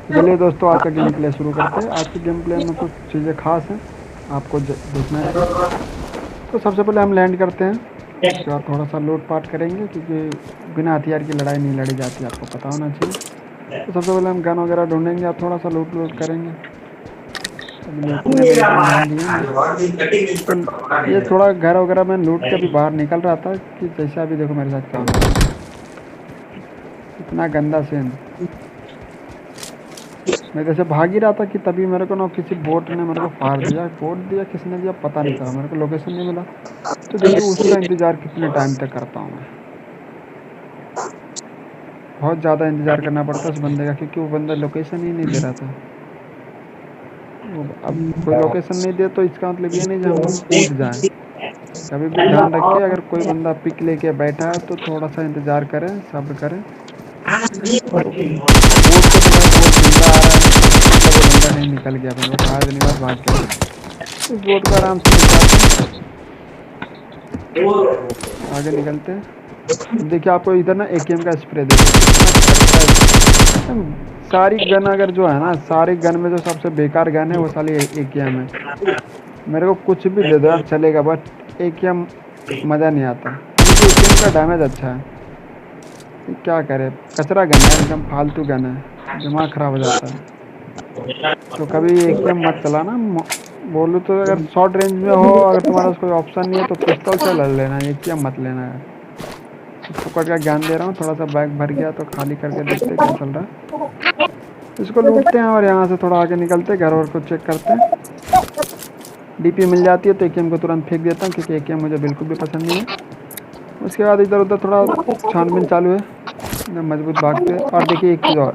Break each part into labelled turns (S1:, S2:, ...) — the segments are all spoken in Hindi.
S1: चलिए दोस्तों, आज का गेम प्ले शुरू करते हैं। आज के गेम प्ले में कुछ चीज़ें खास हैं, आपको देखना है इसमें। तो सबसे पहले हम लैंड करते हैं, उसके बाद थोड़ा सा लूट पाट करेंगे, क्योंकि बिना हथियार की लड़ाई नहीं लड़ी जाती, आपको पता होना चाहिए। तो सबसे पहले हम गन वगैरह ढूंढेंगे और थोड़ा सा लूट करेंगे। अभी लूटने में एकदम ध्यान दिए मैं। तो ये थोड़ा घर वगैरह में लूट के भी बाहर निकल रहा था कि जैसे अभी देखो मेरे साथ क्या हो रहा है। इतना गंदा सीन। मैं जैसे भाग ही रहा था कि तभी मेरे को ना किसी बोट ने मेरे को फाड़ दिया। बोट दिया किसने दिया पता नहीं चला, मेरे को लोकेशन नहीं मिला। तो देखिए उसका इंतज़ार कितने टाइम तक करता हूँ मैं। बहुत ज़्यादा इंतज़ार करना पड़ता है उस बंदे का, क्योंकि वो बंदा लोकेशन ही नहीं दे रहा था। अब कोई लोकेशन नहीं दे तो इसका मतलब ये नहीं कि हम लोग कूद जाएं। कभी भी ध्यान रखिए, अगर कोई बंदा पिक लेके बैठा है तो थोड़ा सा इंतज़ार करें, सब्र करें। तो बोट को देखा, बोट जिंदा आ रहा है, मतलब वो बंदा नहीं निकल गया, फिर वो फायर देने के बाद भाग गया। इस बोट को आराम से निकालते हैं, आगे निकलते हैं। देखिए आपको इधर ना एकेएम का स्प्रे देखो कितना खतरा है। सारी गन अगर जो है ना, सारी गन में जो सबसे बेकार गन है वो साली एकेएम है। मेरे को कुछ भी दे दो यार चलेगा, बट एकेएम मज़ा नहीं आता, क्योंकि एकेएम का डैमेज अच्छा है। क्या करे, कचरा गन है, एकदम फालतू गन है, दिमाग ख़राब हो जाता है। तो कभी एकेएम मत चलाना। बोलूँ तो अगर शॉर्ट रेंज में हो, अगर तुम्हारे पास कोई ऑप्शन नहीं है तो पिस्तौल से लड़ लेना, एकेएम मत लेना यार। पकड़ का ज्ञान दे रहा हूँ। थोड़ा सा बैग भर गया तो खाली करके देखते क्या चल रहा है। इसको लूटते हैं और यहाँ से थोड़ा आगे निकलते हैं, घर और को चेक करते हैं। डीपी मिल जाती है तो एकेएम को तुरंत फेंक देता हूँ, क्योंकि एकेएम मुझे बिल्कुल भी पसंद नहीं है। उसके बाद इधर उधर थोड़ा छानबीन चालू है, एकदम मजबूत भागते। और देखिए एक चीज़ और,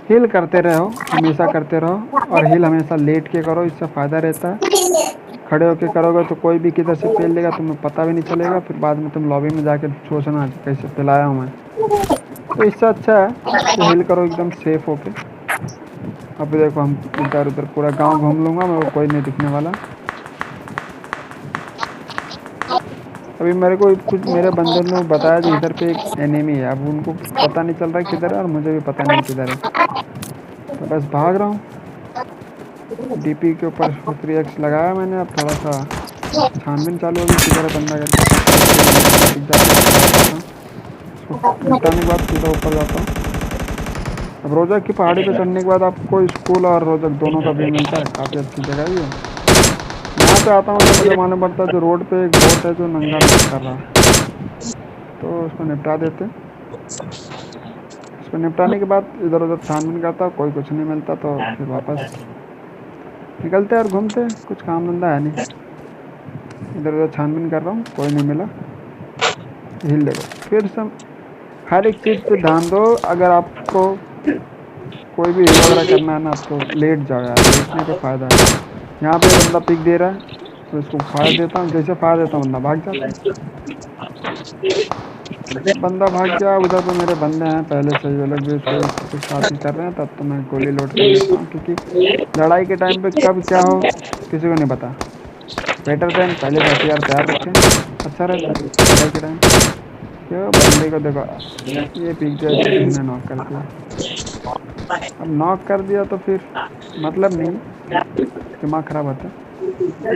S1: हिल करते रहो, हमेशा करते रहो। और हिल हमेशा लेट के करो, इससे फ़ायदा रहता है। खड़े होके करोगे तो कोई भी किधर से पेल लेगा, तुम्हें पता भी नहीं चलेगा। फिर बाद में तुम लॉबी में जाके सोचना कैसे पिलाया हूँ मैं। तो इससे अच्छा है कि हिल करो एकदम सेफ होके। अब देखो हम इधर उधर पूरा गांव घूम लूँगा, मेरे को कोई नहीं दिखने वाला। अभी मेरे को कुछ मेरे बंदे ने बताया कि इधर पे एक एनिमी है। अब उनको पता नहीं चल रहा है किधर है, और मुझे भी पता नहीं किधर है। तो बस भाग रहा हूँ। डीपी के ऊपर 3x लगाया मैंने। अब थोड़ा सा छानबीन चालू होगी किधर है बंदा करके। कोई मेरे बंदा दिख जाता है तो भाग जाता हूँ। उसको निपटाने के बाद सीधा ऊपर जाता हूँ। अब रोजक की पहाड़ी पे चढ़ने के बाद आपको स्कूल और रोजक दोनों का व्यू मिलता है, काफ़ी अच्छी जगह भी है। यहाँ पे आता हूँ तो मुझे मालूम पड़ता है जो रोड पे एक बोट है जो नंगा नाच कर रहा है, तो उसको निपटा देते। उसको निपटाने के बाद इधर उधर छानबीन करता, कोई कुछ नहीं मिलता तो फिर वापस निकलते और घूमते। कुछ काम धंधा है नहीं, इधर उधर छानबीन कर रहा हूँ, कोई नहीं मिला। हिल देखो फिर सब, हर एक चीज़ पे ध्यान दो। अगर आपको कोई भी हिल वगैरह करना है ना तो लेट जाओ यार, लेटने पे फ़ायदा है। यहाँ पे बंदा पिक दे रहा है तो इसको फाड़ देता हूँ, जैसे फाड़ देता हूँ बंदा भाग जाता है। बंदा भाग गया। उधर पे मेरे बंदे हैं पहले से ही, वो लोग भी उसको कुछ साथ ही कर रहे हैं। तब तो मैं गोली लोड कर लेता हूँ, क्योंकि लड़ाई के टाइम पे कब क्या हो किसी को नहीं पता। बेटर देन पहले से हथियार तैयार रखें, अच्छा रहता है लड़ाई के टाइम। क्यों बंदे को देखो, ये पीक गया, इसको किसी ने नॉक कर दिया। अब नॉक कर दिया तो फिर मतलब नहीं, दिमाग ख़राब होता है।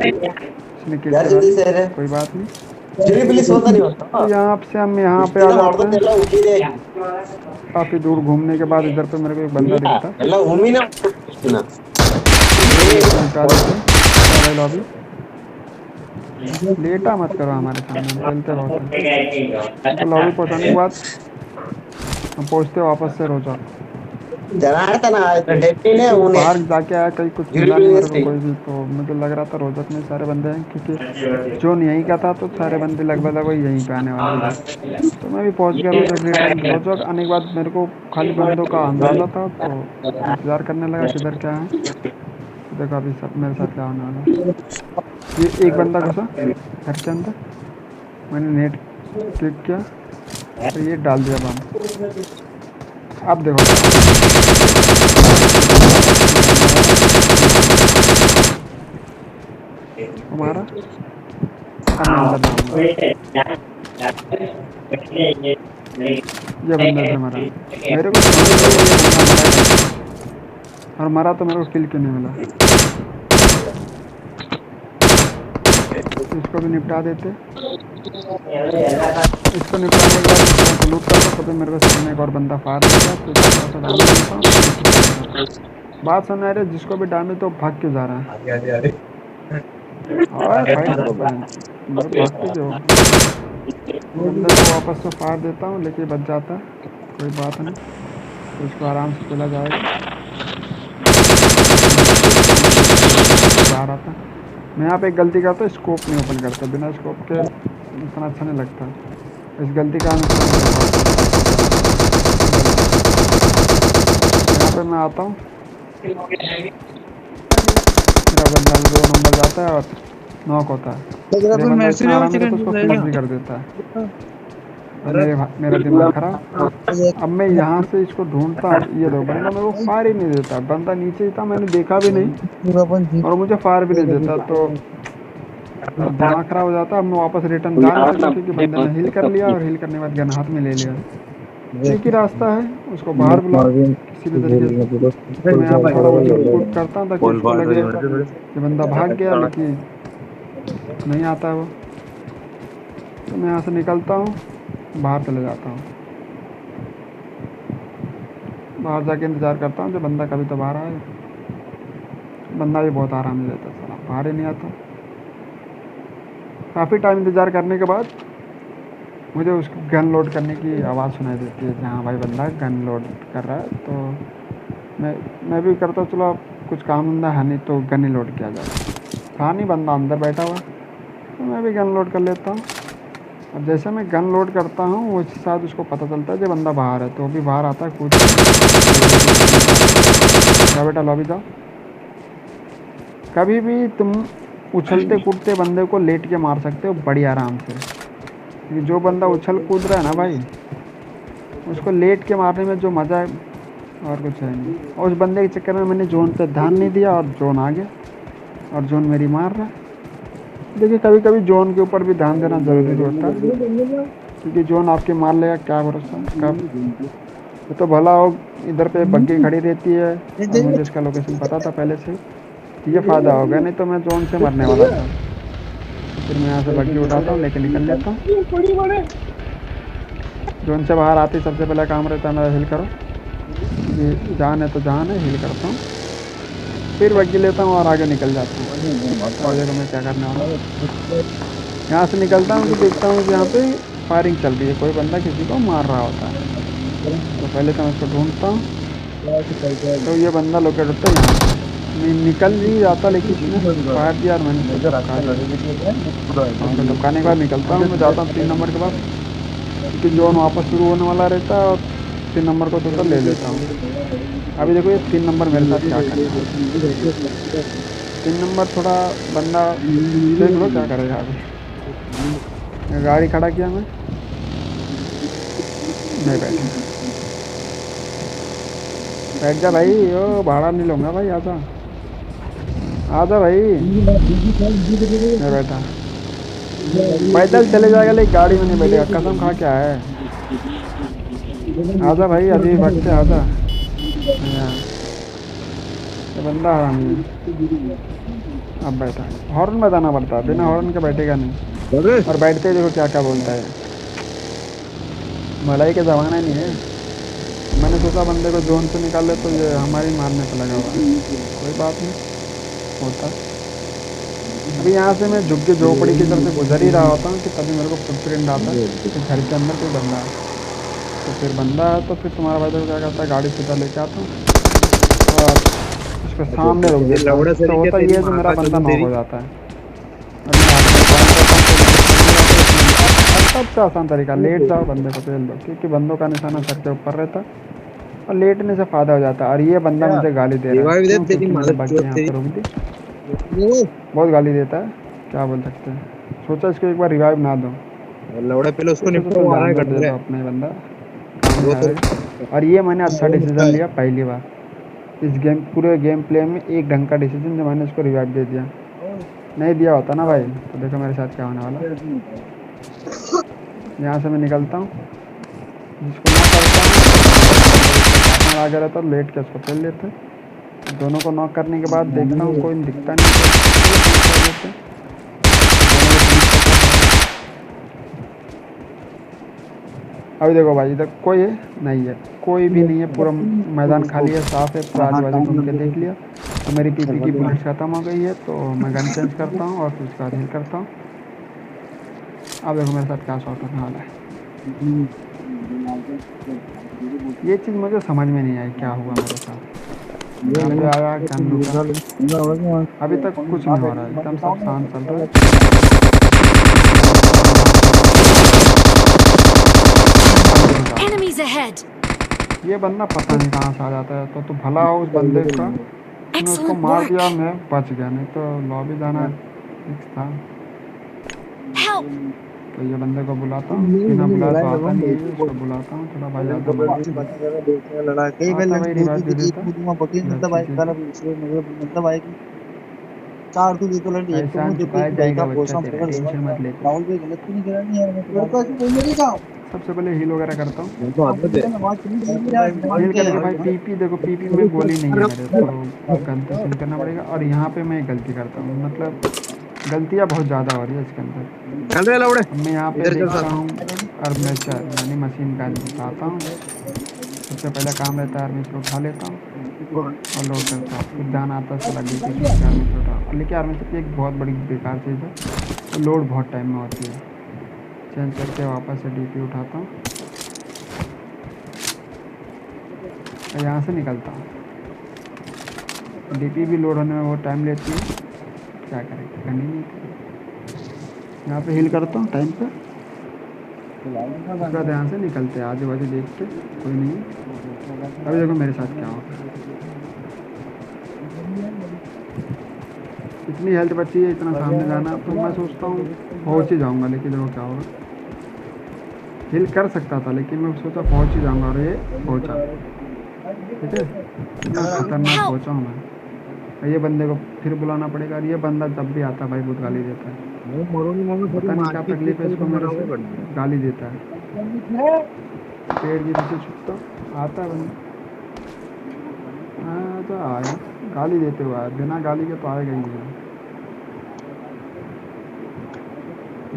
S1: इसने किल
S2: यार
S1: चला
S2: जल्दी
S1: ली,
S2: से रे
S1: कोई बात नहीं।
S2: पुलिस होता नहीं होता
S1: तो यहाँ से हम यहाँ पे आ
S2: ಇದನ್ನ
S1: जाते हैं।
S2: ಮಾಡ್ಕೊತ ಎಲ್ಲ ಹೋಗಿದೆ
S1: काफ़ी दूर घूमने के बाद इधर पे मेरे को एक बंदा
S2: ಇಲ್ಲ
S1: दिखता।
S2: ಎಲ್ಲ ಒಮ್ಮಿನ
S1: चलिए इसको निपटा देते हैं। क्या भाई लॉबी, लेटा मत करो हमारे सामने, हम खेलते बहुत हैं। इनको लॉबी पहुँचाने के बाद हम पहुँचते वापस से रोजा,
S2: ಜನಾರ್ದನ ಡೆಪ್ಟಿನೇ
S1: क्योंकि वो
S2: ಅವನೇ
S1: बाहर जाके आया, कहीं कुछ मिला नहीं मेरे को कोई भी। तो मुझे लग रहा था रोजक में सारे बंदे हैं, क्योंकि जोन यहीं का था तो सारे बंदे लगभग लगभग यहीं पे आने वाले थे। तो मैं भी पहुंच गया रोजक रिटर्न। रोजक आने के बाद मेरे को खाली बंदों का अंदाज़ा था, तो इंतज़ार करने लगा किधर क्या है। तो देखो अभी सब मेरे साथ क्या होने वाला है। ये एक बंदा घुसा घर के अंदर, मैंने नेट क्लिक किया तो ये डाल दिया बम। अब देखो क्या होगा। ये बंदा आया, ये बंदा हमारा। अब मैं अंदर जाऊंगा, ये बंदे से मरा। मेरे को समझ नहीं है ये बंदा मरा कैसे। और मरा तो मेरे को किल क्यों नहीं मिला। इसको भी निपटा देते। इसको निपटाने के बाद मैं थोड़ा लूट करता, तभी मेरे को सामने एक और बंदा फायर देता, तो थोड़ा सा डैमेज देता हूँ, फिर इसको fire करता हूँ। बात समझ आ रही है, जिसको भी डैमेज तो भाग क्यों जा रहा है। और फाइट करो बहन, मेरे को भागते क्यों हो? बंदे को वापस से फायर देता हूँ, लेके बच जाता है, कोई बात नहीं। तो इसको आराम से चला जाएगा। बाहर आता। मैं यहाँ पे एक गलती करता हूँ, स्कोप नहीं ओपन करता, बिना स्कोप के इतना अच्छा नहीं लगता। इस गलती का मैं यहाँ पे मैं आता हूँ, मेरा बंदा 2 नंबर जाता है और नॉक होता है। ये बंदा इतना आराम है तो उसको फिनिश भी कर देता है। और मेरा दिमाग खराब। अब मैं यहाँ से इसको ढूंढता हूँ, ये दो बंदा मेरे को फायर ही नहीं देता। बंदा नीचे ही था, मैंने देखा भी नहीं और मुझे फायर भी नहीं देता, तो अब दिमाग खराब हो जाता। अब मैं वापस रिटर्न जा नहीं सकता, क्योंकि बंदे ने हिल कर लिया और हिल करने के बाद गन हाथ में ले लिया। एक ही रास्ता है, उसको बाहर बुलाओ किसी भी तरीके से। तो मैं यहाँ पे थोड़ा बहुत पुट करता हूँ, ताकि उसको लगे कि बंदा भाग गया, लेकिन नहीं आता है वो। तो मैं यहाँ से निकलता हूँ, बाहर चले जाता हूँ। बाहर जाके इंतज़ार करता हूँ, जो बंदा कभी तो बाहर आए। बंदा भी बहुत आराम से देता, साला बाहर ही नहीं आता। काफ़ी टाइम इंतज़ार करने के बाद मुझे उसकी गन लोड करने की आवाज़ सुनाई देती है, जहाँ भाई बंदा गन लोड कर रहा है। तो मैं भी करता हूँ, चलो कुछ काम धंधा है नहीं तो गन ही लोड किया जाए। था नहीं, बंदा अंदर बैठा हुआ, तो मैं भी गन लोड कर लेता हूँ। और जैसे मैं गन लोड करता हूँ, उसके साथ उसको पता चलता है कि बंदा बाहर है, तो वो भी बाहर आता है कूद के। क्या बेटा, लॉबी जाओ। कभी भी तुम उछलते कूदते बंदे को लेट के मार सकते हो बड़ी आराम से, क्योंकि जो बंदा उछल कूद रहा है ना भाई, उसको लेट के मारने में जो मज़ा है और कुछ है नहीं। और उस बंदे के चक्कर में मैंने जोन पे ध्यान नहीं दिया और जोन आ गया और जोन मेरी मार रहा है। देखिए, कभी कभी जोन के ऊपर भी ध्यान देना ज़रूरी होता है, क्योंकि जोन आपके मार लेगा, क्या भरोसा कब। तो भला हो, इधर पे बग्गी खड़ी रहती है और मुझे इसका लोकेशन पता था पहले से, तो ये फ़ायदा हो गया, नहीं तो मैं जोन से मरने वाला था। फिर मैं यहाँ से बग्गी उठाता हूँ, लेके निकल लेता हूँ। जोन से बाहर आते ही सबसे पहला काम रहता है मेरा हिल करो। ये जान है तो जान है, हिल करता हूँ, फिर बग्गी लेता हूँ और आगे निकल जाता हूँ। और देखो मैं क्या करने वाला हूँ। यहाँ से निकलता हूँ तो देखता हूँ कि यहाँ पे फायरिंग चल रही है, कोई बंदा किसी को मार रहा होता है। तो पहले तो मैं उसको ढूंढता हूँ, तो ये बंदा लोकेट होता है यहाँ पे। मैं निकल ही जाता, लेकिन इसने फायर दिया और मैंने उसको धमकाने के बाद निकलता हूँ। मैं जाता हूँ 3 नंबर के बाद, क्योंकि जोन वापस शुरू होने वाला रहता है और 3 नंबर को तो ले लेता हूँ। अभी देखो ये 3 नंबर मेरे साथ क्या करेगा। 3 नंबर थोड़ा बंदा देख लो क्या करेगा। अभी गाड़ी खड़ा किया मैं, नहीं बैठा। बैठ जा भाई, ओ भाड़ा नहीं लूँगा भाई, आजा आजा भाई। नहीं बैठा, पैदल चले जाएगा लेकिन गाड़ी में नहीं बैठेगा, कसम खा क्या है। आजा भाई, अभी वक्त से आजा। ये बंदा हरामी है। अब बैठा, हॉर्न बजाना पड़ता है, बिना हॉर्न के बैठेगा नहीं। और बैठते देखो क्या क्या बोलता है। भलाई का ज़माना नहीं है। मैंने सोचा बंदे को जोन से निकाल ले, तो ये हमारी मारने पर लगा हुआ है। कोई बात नहीं, होता। अभी यहाँ से मैं झुक के झोपड़ी की तरफ से गुजर ही रहा होता हूँ कि तभी मेरे को फुटप्रिंट आता है कि घर के अंदर कोई बंदा है। तो फिर बंदा है तो फिर तुम्हारा भाई तो क्या करता है, गाड़ी सीधा लेके आता हूँ और उसके सामने रोक देता हूँ। तो होता ये है कि मेरा बंदा नॉक हो जाता है। और मैं आगे काम करता हूँ, तो सबसे आसान तरीका, लेट जाओ, बंदे को पेल दो, क्योंकि बंदों का निशाना सर के ऊपर रहता है और लेटने से फ़ायदा हो जाता है। और ये बंदा मुझे गाली दे रहा है, क्यों? क्योंकि मैंने बाकी यहाँ पर रोक दी। बहुत गाली देता है, क्या बोल सकते हैं। सोचा इसको एक बार रिवाइव ना दो,
S3: लौड़ा पहले उसको
S1: इसको तो जान दे दो, अपने बंदा काम में आएगा। और ये मैंने अच्छा डिसीजन लिया पहली बार इस गेम, पूरे गेम प्ले में एक ढंग का डिसीजन, जो मैंने इसको रिवाइव दे दिया। नहीं दिया होता ना भाई, तो देखो मेरे साथ क्या होने वाला। यहाँ से मैं निकलता हूँ, जिसको मैं करता हूँ आगे रहता, लेट के उसको पेल लेते। दोनों को नॉक करने के बाद देखता हूँ कोई दिखता नहीं तो चलो finish कर देते हैं। दोनों को finish करता हूँ। अभी देखो भाई इधर कोई है नहीं है, कोई भी नहीं है, पूरा मैदान खाली है, साफ है, पूरा आजू बाजू घूम के देख लिया। तो मेरी पीपी की बुलेट्स खत्म हो गई है, तो मैं गन चेंज करता हूँ और फिर उसके बाद हील करता हूँ। अब देखो मेरे साथ क्या शॉट होने वाला है। ये चीज़ मुझे समझ में नहीं आई क्या हुआ मेरे साथ। यहाँ पे आया गन लूटा, अभी तक कुछ नहीं हो रहा है, एकदम सब शांत चल रहा है। अभी देखो क्या होता
S3: Enemies ahead!
S1: है। ये बंदा पता नहीं कहाँ से आ जाता है, तो भला हो उस बंदे का मैंने उसको
S3: Excellent
S1: मार
S3: work!
S1: दिया, मैं बच गया, नहीं तो लॉबी जाना फिक्स था।
S3: Help!
S1: तो ये बंदे को बुलाता हूँ, बिना बुलाए तो आता नहीं है, इसको बुलाता हूँ, थोड़ा भाई आता मार आता भाई रिवाइव दे देता। ये अच्छी चीज़ है। पहचान चुकाया जाएगा बच्चा तेरा, टेंशन मत ले तू। सबसे पहले हील वगैरह करता हूँ। हील करके भाई पीपी देखो, पीपी में गोली नहीं है मेरे, तो गन तो चेंज करना पड़ेगा। और यहाँ पे मैं गलती करता हूँ, मतलब गलतियाँ बहुत ज़्यादा हो रही है इसके अंदर। अब मैं यहाँ पे देखता हूँ आर्मेचर यानी मशीन गन उठाता हूँ। सबसे पहला काम रहता है आर्मेचर उठा लेता हूँ और लोड करता हूँ, फिर ध्यान आता है साला डीपी से आर्मेचर उठा। लेकिन आर्मेचर की एक बहुत बड़ी बेकार चीज़ है, तो लोड बहुत टाइम में होती है। चेंज करके वापस से डीपी उठाता हूँ और यहाँ से निकलता हूँ। डीपी भी लोड होने में बहुत टाइम लेती है, क्या करें, करनी नहीं थी। यहाँ पे हील करता हूँ टाइम पे, उसके बाद यहाँ से निकलते हैं आजू बाजू देख के, कोई नहीं है। अभी देखो मेरे साथ क्या होगा। इतनी हेल्थ बची है, इतना सामने जाना, तो मैं सोचता हूँ पहुँच ही जाऊँगा, लेकिन देखो क्या होगा। हील कर सकता था लेकिन मैं सोचा पहुँच ही जाऊँगा, और ये पहुँचा। ठीक है, इतना खतरनाक पहुँचा हूँ मैं। और ये बंदे को फिर बुलाना पड़ेगा, और ये बंदा जब भी आता है भाई बहुत गाली देता है, पता नहीं क्या तकलीफ है इसको, मेरे से गाली देता है। पेड़ के पीछे छुपता आता है बंदा, तो आया गाली देते हुए आया, बिना गाली के तो आएगा ही नहीं।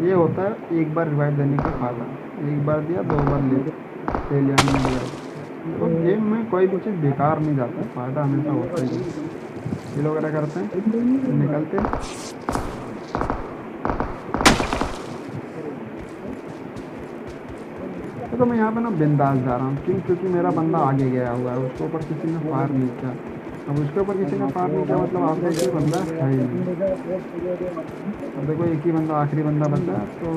S1: ये होता है एक बार रिवाइव देने का फायदा, एक बार दिया, दो बार ले लिया नहीं लिया। तो गेम में कोई भी चीज़ बेकार नहीं जाता, फ़ायदा हमेशा होता ही है। ये लोग वगैरह करते हैं, निकलते हैं। तो मैं यहाँ पे ना बिंदास जा रहा हूँ, क्योंकि मेरा बंदा आगे गया हुआ है, उसके ऊपर किसी ने फायर नहीं किया। अब उसके ऊपर किसी ने फायर नहीं किया मतलब आप देखिए बंदा है ही नहीं। अब देखो एक ही बंदा, आखिरी बंदा बचा, तो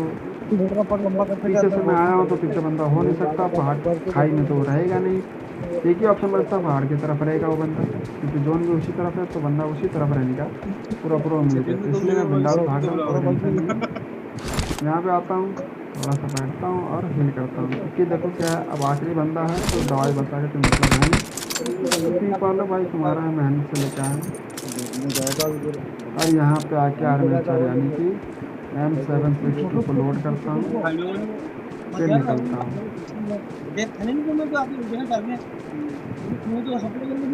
S1: पीछे से मैं आया हूँ तो पीछे बंदा हो नहीं सकता, पहाड़ खाई में तो रहेगा नहीं। एक ही ऑप्शन बचता, पहाड़ की तरफ रहेगा वो बंदा, क्योंकि जोन भी उसी तरफ है, तो बंदा उसी तरफ रहने का पूरा उम्मीद है। इसलिए मैं बिंदास भाग रहा हूँ, कोई टेंशन नहीं। यहाँ पे आता हूँ, थोड़ा सा बैठता हूँ और हील करता हूँ, क्योंकि देखो क्या है, अब आखिरी बंदा है तो दवाई बचा के तुम मतलब है नहीं, पालो भाई तुम्हारा है, मेहनत से लेके आए। और यहाँ पे आके आर्मेचर यानी कि M762 को लोड करता हूँ, फिर निकलता हूँ।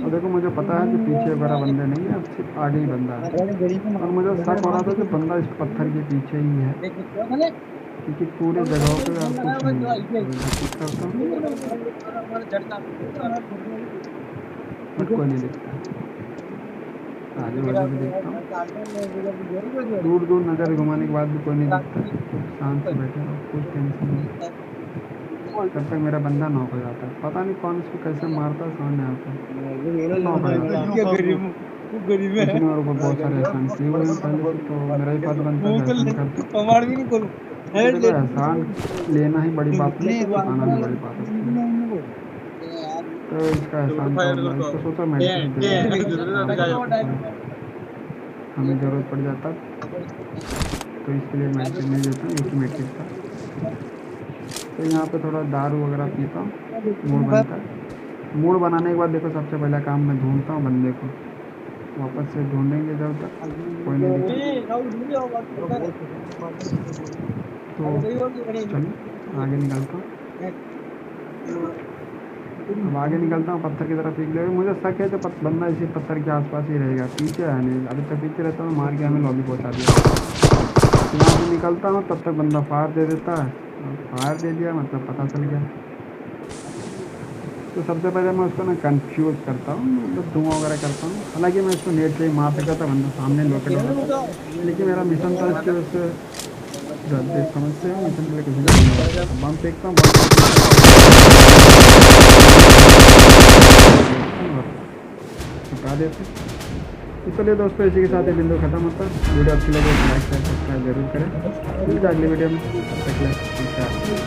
S1: और देखो मुझे पता है कि पीछे बड़ा बंदे नहीं है, अब सिर्फ आगे ही बंदा है, और मुझे शक हो रहा था कि बंदा इस पत्थर के पीछे ही है, क्योंकि पूरी जगहों पे और कुछ नहीं है। करता हूँ बट कोई नहीं दिखता, आगे बाजू भी देखता हूँ, दूर दूर नज़र घुमाने के बाद भी कोई नहीं दिखता, तो शांत से बैठे रहो, कुछ टेंशन नहीं। तब तक मेरा बंदा नॉक हो जाता है, पता नहीं कौन इसको कैसे मारता है, समझ नहीं आता, नॉक हो जाता है। इसने मेरे ऊपर बहुत सारे एहसान किए हुए हैं पहले से, तो मेरा ही फर्ज बनता है एहसान करता, क्योंकि देखो एहसान लेना ही बड़ी बात है, चुकाना भी बड़ी बात है। तो इसका एहसान तो मैं इसको सोचा मेडिकेट दे हमें ज़रूरत पड़ जाता, तो इसके लिए मेडिकेट नहीं देता, एक ही मेडिकेट था। तो यहाँ पे थोड़ा दारू वगैरह पीता हूँ, मूड बनता है। मूड बनाने के बाद देखो सबसे पहला काम मैं ढूंढता हूँ बंदे को, वापस से ढूंढेंगे जब तक कोई नहीं दिखा, तो चलो आगे निकलता हूँ। अब आगे निकलता हूँ, पत्थर की तरफ पीक लेगा। मुझे शक है तो बंदा इसी पत्थर के आसपास ही रहेगा, पीछे है नहीं। अभी तक पीछे रहता हूँ, मार के हमें लॉबी पहुँचा दिया। यहाँ से निकलता हूँ तब तक बंदा फायर दे देता है, और फायर दे दिया मतलब पता चल गया। तो सबसे पहले मैं उसको ना कंफ्यूज करता हूँ, मतलब धुआं वगैरह करता हूँ। हालांकि मैं इसको नेट से ही मार सका था, बंदा सामने लोकेट हो रहा था, लेकिन मेरा मिशन था इसकी वजह से देख समझते हो, मिशन के लिए किसी का नहीं होता। बम फेंकता हूँ, बम हटा देते। तो चलिए दोस्तों, इसी के साथ ये बिंदु खत्म होता है। वीडियो अच्छी लगे तो लाइक शेयर सब्सक्राइब जरूर करें। मिलते हैं अगली वीडियो में, तब तक के लिए नमस्कार।